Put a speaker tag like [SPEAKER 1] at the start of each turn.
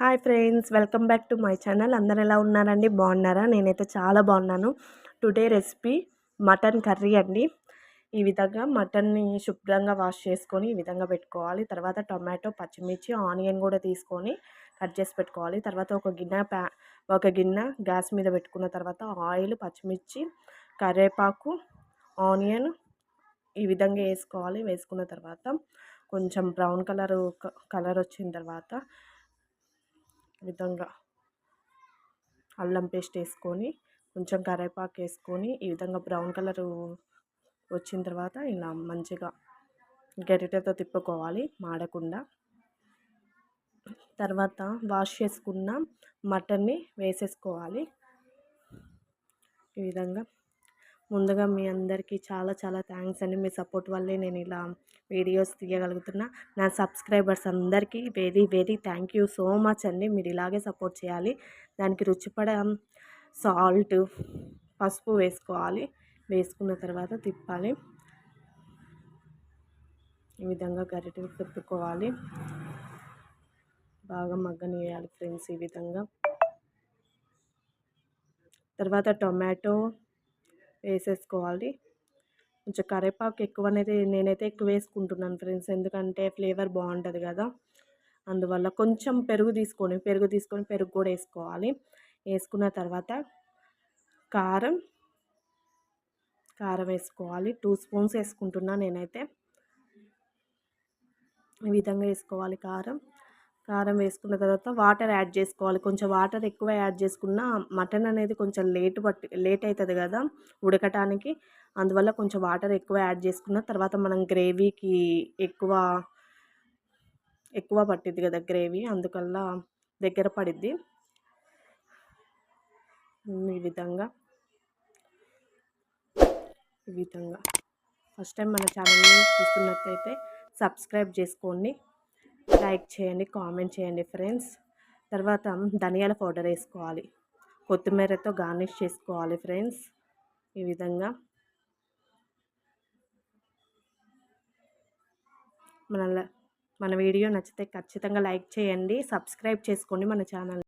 [SPEAKER 1] Hi friends, welcome back to my channel. అందరు ఎలా ఉన్నారండి? బాగున్నారా? నేనైతే చాలా బాగున్నాను. టుడే రెసిపీ మటన్ కర్రీ అండి. ఈ విధంగా మటన్ని శుభ్రంగా వాష్ చేసుకొని ఈ విధంగా పెట్టుకోవాలి. తర్వాత టొమాటో, పచ్చిమిర్చి, ఆనియన్ కూడా తీసుకొని కట్ చేసి పెట్టుకోవాలి. తర్వాత ఒక గిన్నె గ్యాస్ మీద పెట్టుకున్న తర్వాత ఆయిల్, పచ్చిమిర్చి, కరివేపాకు, ఆనియన్ ఈ విధంగా వేసుకోవాలి. వేసుకున్న తర్వాత కొంచెం బ్రౌన్ కలర్ వచ్చిన తర్వాత విధంగా అల్లం పేస్ట్ వేసుకొని కొంచెం కరివేపాకు వేసుకొని ఈ విధంగా బ్రౌన్ కలర్ వచ్చిన తర్వాత ఇలా మంచిగా గరిటెతో తిప్పుకోవాలి మాడకుండా. తర్వాత వాష్ చేసుకున్న మటన్ని వేసేసుకోవాలి. ఈ విధంగా ముందుగా మీ అందరికీ చాలా చాలా థ్యాంక్స్ అండి. మీ సపోర్ట్ వల్లే నేను ఇలా వీడియోస్ తీయగలుగుతున్నా. నా సబ్స్క్రైబర్స్ అందరికీ very very thank you so much అండి. మీరు ఇలాగే సపోర్ట్ చేయాలి. దానికి రుచిపడ సాల్ట్, పసుపు వేసుకోవాలి. వేసుకున్న తర్వాత తిప్పాలి. ఈ విధంగా గరిటెలు తిప్పుకోవాలి. బాగా మగ్గనియాలి ఫ్రెండ్స్. ఈ విధంగా తర్వాత టొమాటో వేసేసుకోవాలి. కొంచెం కరివేపాకు ఎక్కువ అనేది నేనైతే ఎక్కువ వేసుకుంటున్నాను ఫ్రెండ్స్, ఎందుకంటే ఫ్లేవర్ బాగుంటుంది కదా. అందువల్ల కొంచెం పెరుగు తీసుకొని పెరుగు కూడా వేసుకోవాలి. వేసుకున్న తర్వాత కారం వేసుకోవాలి. 2 స్పూన్స్ వేసుకుంటున్నా నేనైతే. ఈ విధంగా వేసుకోవాలి. కారం వేసుకున్న తర్వాత వాటర్ యాడ్ చేసుకోవాలి. కొంచెం వాటర్ ఎక్కువ యాడ్ చేసుకున్న మటన్ అనేది కొంచెం లేట్ అవుతుంది కదా ఉడకటానికి. అందువల్ల కొంచెం వాటర్ ఎక్కువ యాడ్ చేసుకున్న తర్వాత మనం గ్రేవీకి ఎక్కువ పట్టిద్ది కదా గ్రేవీ, అందువల్ల దగ్గర పడిద్ది. ఈ విధంగా ఫస్ట్ టైం మన ఛానల్ని చూస్తున్నట్లయితే సబ్స్క్రైబ్ చేసుకోండి, లైక్ చేయండి, కామెంట్ చేయండి ఫ్రెండ్స్. తర్వాత ధనియాల పౌడర్ వేసుకోవాలి. కొత్తిమీరతో గార్నిష్ చేసుకోవాలి ఫ్రెండ్స్. ఈ విధంగా మన వీడియో నచ్చితే ఖచ్చితంగా లైక్ చేయండి, సబ్స్క్రైబ్ చేసుకోండి మన ఛానల్.